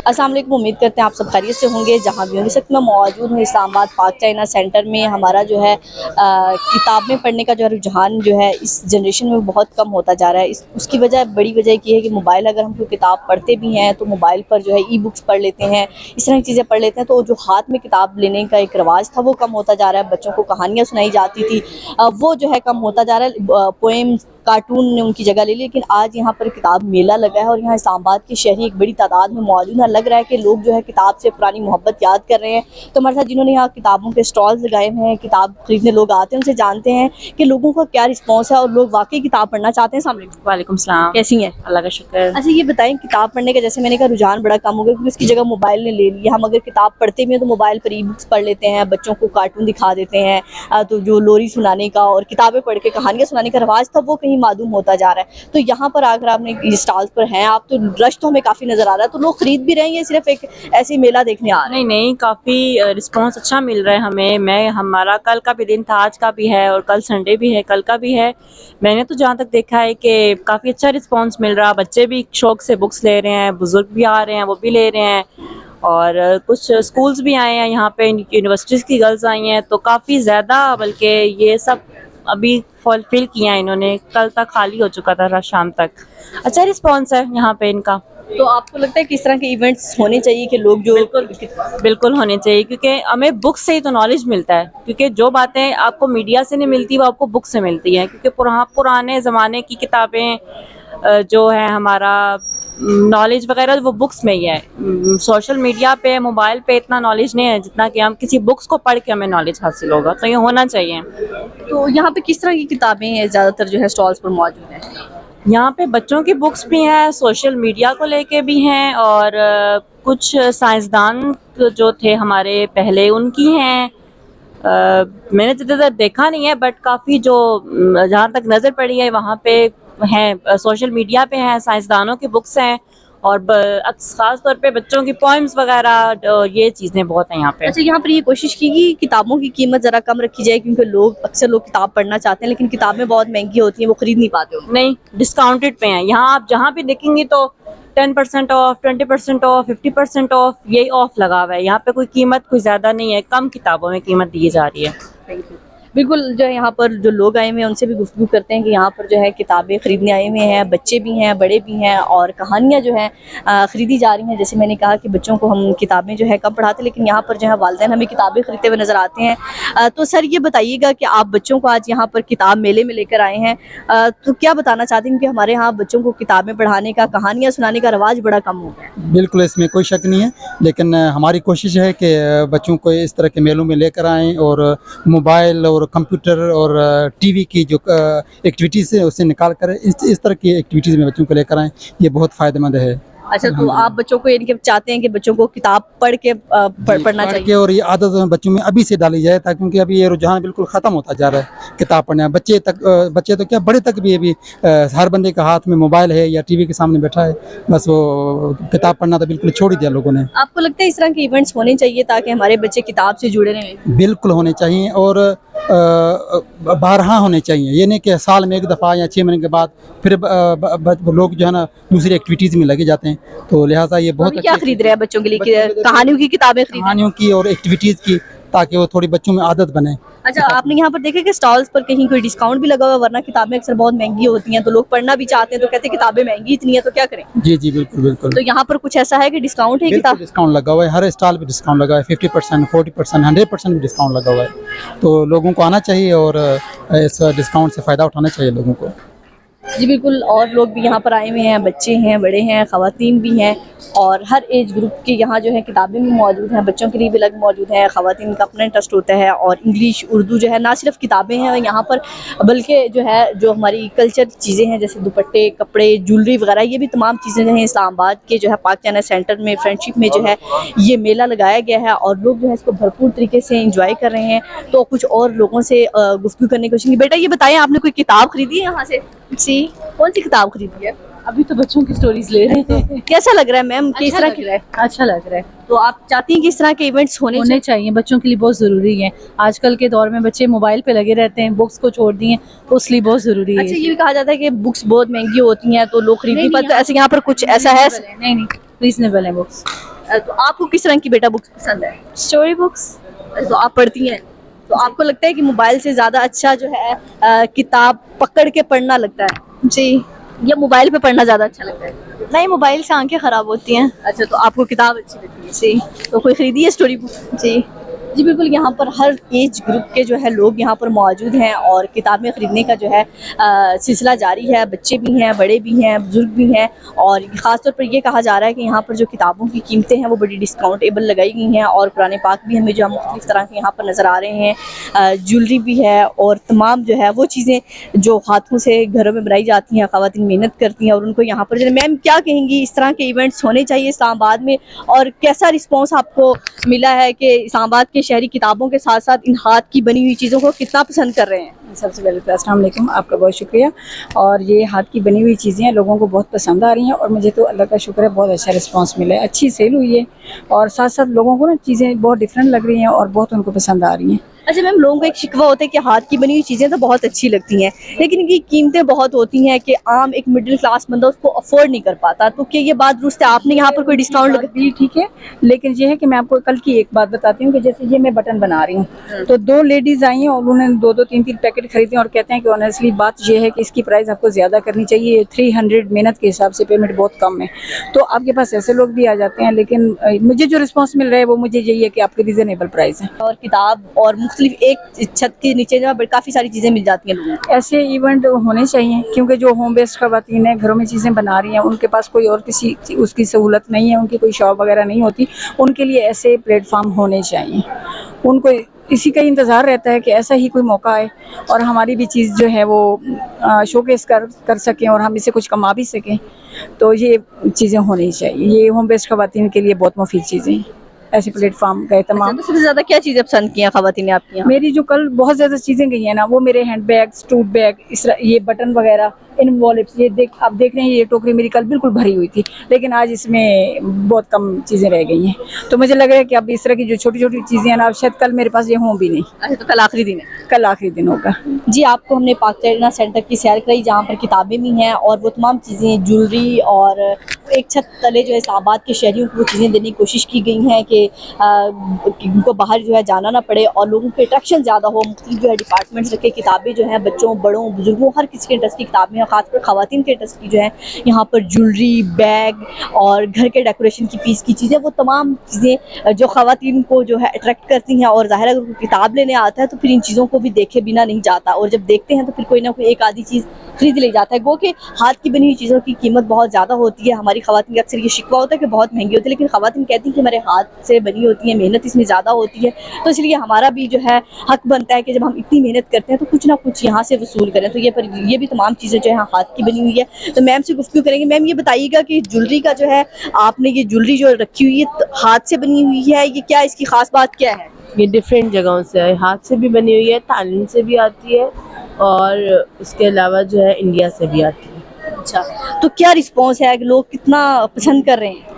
السلام علیکم، امید کرتے ہیں آپ سب خیریت سے ہوں گے جہاں بھی ہوں گے۔ اس وقت میں موجود ہوں اسلام آباد پاک چائنا سینٹر میں۔ ہمارا جو ہے کتابیں پڑھنے کا جو رجحان جو ہے اس جنریشن میں بہت کم ہوتا جا رہا ہے۔ اس کی وجہ بڑی وجہ یہ ہے کہ موبائل، اگر ہم کوئی کتاب پڑھتے بھی ہیں تو موبائل پر جو ہے ای بکس پڑھ لیتے ہیں، اس طرح کی چیزیں پڑھ لیتے ہیں، تو جو ہاتھ میں کتاب لینے کا ایک رواج تھا وہ کم ہوتا جا رہا ہے۔ بچوں کو کہانیاں سنائی جاتی تھی، وہ جو ہے کم ہوتا جا رہا ہے۔ پوئم، کارٹون نے ان کی جگہ لے لی، لیکن آج یہاں پر کتاب میلہ لگا ہے اور یہاں اسلام آباد کے شہری ایک بڑی تعداد میں موجود ہیں۔ لگ رہا ہے کہ لوگ جو ہے کتاب سے پرانی محبت یاد کر رہے ہیں۔ تو ہمارے ساتھ جنہوں نے یہاں کتابوں کے سٹالز لگائے ہوئے ہیں، کتاب خریدنے لوگ آتے ہیں، ان سے جانتے ہیں کہ لوگوں کا کیا رسپانس ہے اور لوگ واقعی کتاب پڑھنا چاہتے ہیں۔ السلام علیکم۔ وعلیکم السلام۔ کیسی ہیں؟ اللہ کا شکر۔ اچھا یہ بتائیں، کتاب پڑھنے کا جیسے میں نے کہا رجحان بڑا کم ہو گیا کیونکہ اس کی جگہ موبائل نے لے لی ہے۔ ہم اگر کتاب پڑھتے بھی ہیں تو موبائل پر ای بکس پڑھ لیتے ہیں، بچوں کو کارٹون دکھا دیتے ہیں، تو جو لوری سنانے کا اور کتابیں پڑھ کے کہانیاں سنانے کا رواج تھا وہ کہیں معدوم ہوتا جا رہا ہے۔ تو یہاں پر اگر آپ نے اسٹالز پر ہیں آپ، تو رش تو ہمیں کافی نظر آ رہا ہے، تو لوگ خرید بھی رہے ہیں یا صرف ایک ایسی میلہ دیکھنے آ رہے ہیں؟ نہیں، کافی رسپانس اچھا مل رہا ہے ہمیں۔ ہمارا کل کا بھی دن تھا، آج کا بھی ہے، اور کل سنڈے بھی ہے، کل کا بھی ہے۔ میں نے تو جہاں تک دیکھا ہے کہ کافی اچھا رسپانس مل رہا، بچے بھی شوق سے بکس لے رہے ہیں، بزرگ بھی آ رہے ہیں وہ بھی لے رہے ہیں، اور کچھ اسکولز بھی آئے ہیں یہاں پہ، یونیورسٹیز کی گرلز آئی ہیں، تو کافی زیادہ، بلکہ یہ سب ابھی فل کیا ہے انہوں نے، کل تک خالی ہو چکا تھا شام تک۔ اچھا رسپانس ہے یہاں پہ ان کا۔ تو آپ کو لگتا ہے کہ اس طرح کے ایونٹس ہونے چاہیے کہ لوگ جو بالکل ہونے چاہیے، کیونکہ ہمیں بک سے ہی تو نالج ملتا ہے، کیونکہ جو باتیں آپ کو میڈیا سے نہیں ملتی وہ آپ کو بک سے ملتی ہیں، کیونکہ پرانے زمانے کی کتابیں جو ہے ہمارا نالج وغیرہ وہ بکس میں ہی ہے۔ سوشل میڈیا پہ، موبائل پہ اتنا نالج نہیں ہے جتنا کہ ہم کسی بکس کو پڑھ کے ہمیں نالج حاصل ہوگا، تو یہ ہونا چاہیے۔ تو یہاں پہ کس طرح کی کتابیں ہیں زیادہ تر جو ہے سٹالز پر موجود ہیں؟ یہاں پہ بچوں کی بکس بھی ہیں، سوشل میڈیا کو لے کے بھی ہیں، اور کچھ سائنسدان جو تھے ہمارے پہلے ان کی ہیں۔ میں نے زیادہ دیکھا نہیں ہے، بٹ کافی جو جہاں تک نظر پڑی ہے وہاں پہ ہیں، سوشل میڈیا پہ ہیں، سائنسدانوں کی بکس ہیں، اور خاص طور پہ بچوں کی پوئمز وغیرہ، یہ چیزیں بہت ہیں یہاں پہ۔ اچھا یہاں پر یہ کوشش کی کہ کتابوں کی قیمت ذرا کم رکھی جائے، کیونکہ اکثر لوگ کتاب پڑھنا چاہتے ہیں لیکن کتابیں بہت مہنگی ہوتی ہیں، وہ خرید نہیں پاتے ان کو۔ نہیں، ڈسکاؤنٹڈ پہ ہیں یہاں، آپ جہاں بھی دیکھیں گی تو 10% آف، 20% آف، 50% آف، یہی آف لگا ہوا ہے یہاں پہ۔ کوئی قیمت کوئی زیادہ نہیں ہے، کم کتابوں میں قیمت دی جا رہی ہے۔ بالکل، جو ہے یہاں پر جو لوگ آئے ہوئے ہیں ان سے بھی گفتگو کرتے ہیں کہ یہاں پر جو ہے کتابیں خریدنے آئے ہوئے ہیں، بچے بھی ہیں، بڑے بھی ہیں، اور کہانیاں جو ہیں خریدی جا رہی ہیں۔ جیسے میں نے کہا کہ بچوں کو ہم کتابیں جو ہے کم پڑھاتے، لیکن یہاں پر جو ہے والدین ہمیں کتابیں خریدتے ہوئے نظر آتے ہیں۔ تو سر یہ بتائیے گا کہ آپ بچوں کو آج یہاں پر کتاب میلے میں لے کر آئے ہیں، تو کیا بتانا چاہتے ہیں کہ ہمارے یہاں بچوں کو کتابیں پڑھانے کا، کہانیاں سنانے کا رواج بڑا کم ہو گیا ہے؟ بالکل، اس میں کوئی شک نہیں ہے، لیکن ہماری کوشش ہے کہ بچوں کو اس طرح کے میلوں میں لے کر آئیں، اور موبائل اور کمپیوٹر اور ٹی وی کی جو ایکٹیویٹیز ہے اسے نکال کر اس طرح کی ایکٹیویٹیز میں بچوں کو لے کر آئیں، یہ بہت فائدہ مند ہے۔ اچھا، تو آپ بچوں کو یعنی کہ چاہتے ہیں کہ بچوں کو کتاب پڑھ کے پڑھنا پڑھ کے، چاہیے؟ اور یہ عادت بچوں میں ابھی سے ڈالی جائے، تاکہ کیونکہ ابھی یہ رجحان بالکل ختم ہوتا جا رہا ہے کتاب پڑھنے۔ بچے تو کیا، بڑے تک بھی ابھی ہر بندے کا ہاتھ میں موبائل ہے یا ٹی وی کے سامنے بیٹھا ہے، بس وہ کتاب پڑھنا تو بالکل چھوڑ ہی دیا لوگوں نے۔ آپ کو لگتا ہے اس طرح کے ایونٹس ہونے چاہیے تاکہ ہمارے بچے کتاب سے جڑے رہیں؟ بالکل ہونے چاہیے، اور بارہا ہونے چاہیے، یہ نہیں کہ سال میں ایک دفعہ یا 6 مہینے کے بعد پھر لوگ جو ہے نا دوسری ایکٹیویٹیز میں لگے جاتے ہیں، تو لہٰذا یہ بہت کیا خرید رہے ہیں بچوں کے لیے؟ کہانیوں کی کتابیں خرید رہے ہیں؟ کہانیوں کی اور ایکٹیویٹیز کی، تاکہ وہ تھوڑی بچوں میں عادت بنے۔ اچھا، آپ نے یہاں پر دیکھا کہ سٹالز پر کہیں کوئی ڈسکاؤنٹ بھی لگا ہوا ہے؟ ورنہ کتابیں اکثر بہت مہنگی ہوتی ہیں، تو لوگ پڑھنا بھی چاہتے ہیں تو کہتے ہیں کتابیں مہنگی اتنی ہیں تو کیا کریں؟ جی بالکل بالکل، تو یہاں پر کچھ ایسا ہے کہ ڈسکاؤنٹ ہے کتاب؟ ڈسکاؤنٹ لگا ہوا ہے، ہر اسٹال پہ ڈسکاؤنٹ لگا ہے، 50%، 40%، 100% بھی ڈسکاؤنٹ لگا ہوا ہے، تو لوگوں کو آنا چاہیے اور اس ڈسکاؤنٹ سے فائدہ اٹھانا چاہیے لوگوں کو۔ جی بالکل، اور لوگ بھی یہاں پر آئے ہوئے ہیں، بچے ہیں، بڑے ہیں، خواتین بھی ہیں، اور ہر ایج گروپ کے یہاں جو ہے کتابیں بھی موجود ہیں، بچوں کے لیے بھی الگ موجود ہیں، خواتین کا اپنا انٹرسٹ ہوتا ہے، اور انگلش، اردو جو ہے، نہ صرف کتابیں ہیں یہاں پر بلکہ جو ہے جو ہماری کلچر چیزیں ہیں جیسے دوپٹے، کپڑے، جولری وغیرہ، یہ بھی تمام چیزیں جو ہیں اسلام آباد کے جو ہے پاک چائنا سینٹر میں فرینڈ شپ میں جو ہے یہ میلہ لگایا گیا ہے، اور لوگ جو ہے اس کو بھرپور طریقے سے انجوائے کر رہے ہیں۔ تو کچھ اور لوگوں سے گفتگو کرنے کی کوشش کی۔ بیٹا یہ بتائیں، آپ نے کوئی کتاب خریدی ہے یہاں سے؟ جی، کون سی کتاب خریدی ہے؟ ابھی تو بچوں کی سٹوریز لے رہے ہیں۔ کیسا لگ رہا ہے میم؟ کس طرح کی؟ اچھا لگ رہا ہے، تو آپ چاہتی ہیں کہ اس طرح کے ایونٹس ہونے چاہیے، بچوں کے لیے بہت ضروری ہیں۔ آج کل کے دور میں بچے موبائل پہ لگے رہتے ہیں، بکس کو چھوڑ دیے، تو اس لیے بہت ضروری ہے۔ اچھا، یہ بھی کہا جاتا ہے کہ بکس بہت مہنگی ہوتی ہیں تو لوگ خرید نہیں پاتے، ایسے یہاں پر کچھ ایسا ہے؟ نہیں، ریزنیبل ہے بکس۔ तो आपको किस रंग की बेटा बुक्स पसंद है? Story books. तो आप पढ़ती हैं, तो आपको लगता है कि मोबाइल से ज़्यादा अच्छा जो है किताब पकड़ के पढ़ना लगता है, जी। या मोबाइल पे पढ़ना ज़्यादा अच्छा लगता है? नहीं, मोबाइल से आंखें ख़राब होती हैं। अच्छा, तो आपको किताब अच्छी लगती है। जी। तो कोई खरीदी है स्टोरी बुक? जी। जी बिल्कुल, यहाँ पर हर एज ग्रुप के जो है लोग यहाँ पर मौजूद हैं और किताबें ख़रीदने का जो है सिलसिला जारी है। बच्चे भी हैं, बड़े भी हैं, बुज़ुर्ग भी हैं, और ख़ास तौर पर ये कहा जा रहा है कि यहाँ पर जो किताबों की कीमतें हैं वो बड़ी डिस्काउंटेबल लगाई गई हैं, और कुरान पाक भी हमें जो मुख्तलिफ़ तरह के यहाँ पर नज़र आ रहे हैं, ज्वेलरी भी है, और तमाम जो है वो चीज़ें जो हाथों से घरों में बनाई जाती हैं, ख़वातीन मेहनत करती हैं और उनको यहाँ पर जो है। मैम क्या कहेंगी, इस तरह के इवेंट्स होने चाहिए इस्लामाबाद में, और कैसा रिस्पॉन्स आपको मिला है कि इस्लामाबाद के शहरी किताबों के साथ साथ इन हाथ की बनी हुई चीज़ों को कितना पसंद कर रहे हैं? सबसे पहले तो अस्सलाम वालेकुम, आपका बहुत शुक्रिया। और ये हाथ की बनी हुई चीज़ें लोगों को बहुत पसंद आ रही हैं, और मुझे तो अल्लाह का शुक्र है बहुत अच्छा रिस्पांस मिला है, अच्छी सेल हुई है, और साथ साथ लोगों को ना चीज़ें बहुत डिफरेंट लग रही हैं और बहुत उनको पसंद आ रही हैं। अच्छा मैम, लोगों को एक शिकवा होता है कि हाथ की बनी हुई चीज़ें तो बहुत अच्छी लगती हैं, लेकिन इनकी कीमतें बहुत होती हैं कि आम एक मिडिल क्लास बंदा उसको अफोर्ड नहीं कर पाता, तो क्या ये बात दुरुस्त है? आपने यहाँ पर कोई डिस्काउंट लगा? भी ठीक है, लेकिन ये है कि मैं आपको कल की एक बात बताती हूँ कि जैसे ये मैं बटन बना रही हूँ, तो 2 लेडीज़ आई हैं और उन्होंने 2-2 3-3 पैकेट खरीदे और कहते हैं कि ऑनेस्टली बात ये है कि इसकी प्राइस आपको ज़्यादा करनी चाहिए, 300 मेहनत के हिसाब से पेमेंट बहुत कम है। तो आपके पास ऐसे लोग भी आ जाते हैं, लेकिन मुझे जो रिस्पॉन्स मिल रहा है वो मुझे यही है कि आपकी रीज़नेबल प्राइस है। और किताब और मुख्तलिफ एक छत के नीचे जो है काफ़ी सारी चीज़ें मिल जाती हैं लोगों को। ऐसे इवेंट होने चाहिए, क्योंकि जो होम बेस्ड ख़वातीन हैं, घरों में चीज़ें बना रही हैं, उनके पास कोई और किसी उसकी सहूलत नहीं है, उनकी कोई शॉप वगैरह नहीं होती, उनके लिए ऐसे प्लेटफार्म होने चाहिए। उनको इसी का इंतज़ार रहता है कि ऐसा ही कोई मौका आए और हमारी भी चीज़ जो है वो शोकेस कर सकें और हम इसे कुछ कमा भी सकें। तो ये चीज़ें होनी चाहिए, ये होम बेस्ड ख़वातीन के लिए बहुत मुफीद चीज़ें हैं, ऐसे प्लेटफार्म गए तमाम। तो सबसे ज़्यादा क्या चीज़ें पसंद की हैं ख़वातीन ने आपकी यहाँ? मेरी जो कल बहुत ज़्यादा चीज़ें गई हैं ना, वो मेरे हैंड बैग्स, टूट बैग, ये बटन वगैरह, इन वॉलेट्स, ये आप देख रहे हैं ये टोकरी मेरी कल बिल्कुल भरी हुई थी, लेकिन आज इसमें बहुत कम चीज़ें रह गई हैं। तो मुझे लग रहा है कि अब इस तरह की जो छोटी छोटी चीज़ें हैं ना, शायद कल मेरे पास ये हों भी नहीं। अच्छा, तो कल आखिरी दिन है? कल आखिरी दिन होगा। जी, आपको हमने पाक चाइना सेंटर की सैर कराई, जहाँ पर किताबें भी हैं और वो तमाम चीज़ें, ज्वेलरी, और एक छत तले जो है इस्लामाबाद के शहरियों को वो चीज़ें देने की कोशिश की गई हैं कि उनको बाहर जो है जाना ना पड़े और लोगों के अट्रैक्शन ज़्यादा हो। मुख्तलिफ जो है डिपार्टमेंट्स रखे, किताबें जो हैं बच्चों, बड़ों, बुजुर्गों, हर किसी के इंटरेस्ट की किताबें हैं, ख़ासकर ख़वातीन के इंटरेस्ट की जो है यहाँ पर ज्वेलरी, बैग और घर के डेकोरेशन की पीस की चीज़ें, वो तमाम चीज़ें जो ख़वातीन को जो है अट्रैक्ट करती हैं। और ज़ाहिर है अगर कोई किताब लेने आता है तो फिर इन चीज़ों को भी देखे बिना नहीं जाता, और जब देखते हैं तो फिर कोई ना कोई एक आधी चीज़ खरीद ले जाता है। गो कि हाथ की बनी हुई चीज़ों की कीमत बहुत ज़्यादा होती है। हमारी ख़वातीन का अक्सर ये शिकवा होता है कि बहुत महंगी होती है, लेकिन ख़वातीन कहती हैं कि हमारे हाथ से बनी होती है, मेहनत इसमें ज़्यादा होती है, तो इसलिए हमारा भी जो है हक बनता है कि जब हम इतनी मेहनत करते हैं तो कुछ ना कुछ यहाँ से वसूल करें। तो ये भी तमाम चीज़ें जो है हाथ की बनी हुई है। तो मैम से गुफ्तगू करेंगे। मैम ये बताइएगा कि ज्वेलरी का जो है, आपने ये ज्वेलरी जो रखी हुई है हाथ से बनी हुई है, ये क्या, इसकी ख़ास बात क्या है? ये डिफरेंट जगहों से है, हाथ से भी बनी हुई है, थाईलैंड से भी आती है और इसके अलावा जो है इंडिया से भी आती है। अच्छा, तो क्या रिस्पॉन्स है कि लोग कितना पसंद कर रहे हैं?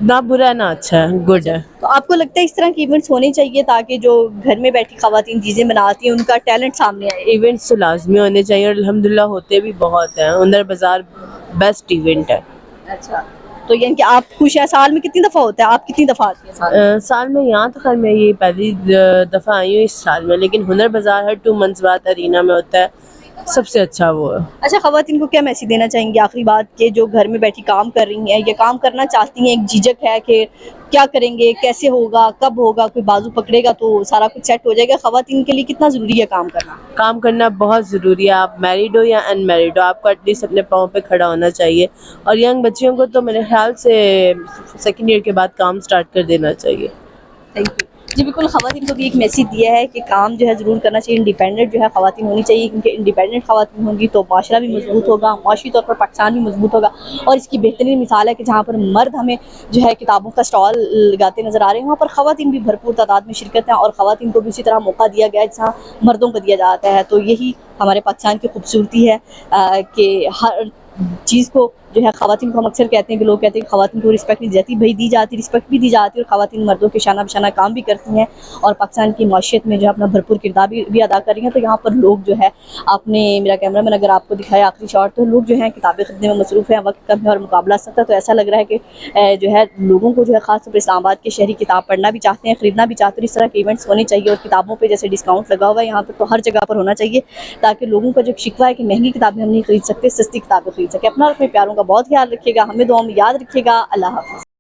ना बुरा ना अच्छा है, गुड है। तो आपको लगता है इस तरह के इवेंट्स होने चाहिए ताकि जो घर में बैठी ख़वातीन चीज़ें बनाती हैं उनका टैलेंट सामने आए? इवेंट्स तो लाजमी होने चाहिए और अल्हम्दुलिल्लाह होते भी बहुत हैं। हुनर बाज़ार बेस्ट इवेंट है। अच्छा, तो यानी कि आप खुश हैं? साल में कितनी दफ़ा होता है? आप कितनी दफ़ा आती हैं साल में? साल में यहाँ तो खैर मैं ये पहली दफ़ा आई हूँ इस साल में, लेकिन हुनर बाज़ार हर 2 मंथ्स बाद अरीना में होता है, सबसे अच्छा वो है। अच्छा, ख़वातीन को क्या मैसेज देना चाहेंगे आखिरी बात के, जो घर में बैठी काम कर रही हैं या काम करना चाहती हैं, एक झिझक है कि क्या करेंगे, कैसे होगा, कब होगा, कोई बाजू पकड़ेगा तो सारा कुछ सेट हो जाएगा? ख़वातीन के लिए कितना ज़रूरी है काम करना? काम करना बहुत ज़रूरी है, आप मैरिड हो या अनमैरिड हो, आपको एटलीस्ट अपने पाँव पे खड़ा होना चाहिए। और यंग बच्चियों को तो मेरे ख्याल से 2nd ईयर के बाद काम स्टार्ट कर देना चाहिए। Thank you. जी बिल्कुल, ख़वातीन को भी एक मैसेज दिया है कि काम जो है ज़रूर करना चाहिए, इंडिपेंडेंट जो है ख़वातीन होनी चाहिए, क्योंकि इंडिपेंडेंट ख़वातीन होंगी तो माशरा भी मजबूत होगा, माशी तौर पर पाकिस्तान भी मजबूत होगा। और इसकी बेहतरीन मिसाल है कि जहाँ पर मर्द हमें जो है किताबों का स्टॉल लगाते नज़र आ रहे हैं, वहाँ पर ख़वातीन भी भरपूर तादाद में शिरकत है और ख़वातीन को भी उसी तरह मौका दिया गया है जहाँ मर्दों को दिया जाता है। तो यही हमारे पाकिस्तान की खूबसूरती है कि हर चीज़ को जो है ख़वातीन को हम अक्सर कहते हैं कि लोग कहते हैं कि ख़वातीन को रिस्पेक्ट नहीं दी जाती, भाई दी जाती, रिस्पेक्ट भी दी जाती है और ख़वातीन मर्दों के शाना बशाना काम भी करती हैं और पाकिस्तान की मईशत में जो है अपना भरपूर किरदार भी अदा कर रही हैं। तो यहाँ पर लोग जो है आपने, मेरा कैमरा मैन अगर आपको दिखाया आखिरी शॉट, तो लोग जो हैं किताबें खरीदने में मसरूफ़ हैं, वक्त कम है और मुकाबला सख्त है। तो ऐसा लग रहा है कि जो है लोगों को जो है ख़ास तौर पर इस्लामाबाद के शहरी किताब पढ़ना भी चाहते हैं, ख़रीदना भी चाहते हैं। इस तरह के इवेंट्स होने चाहिए और किताबों पे जैसे डिस्काउंट लगा हुआ है यहाँ पर, तो हर जगह पर होना चाहिए ताकि लोगों का जो शिकवा है कि महंगी किताबें हम नहीं खरीद सकते, सस्ती किताबें खरीद सकें। अपना और अपने प्यारों का बहुत ख्याल रखिएगा, हमें दुआ में याद रखिएगा। अल्लाह हाफ़िज़।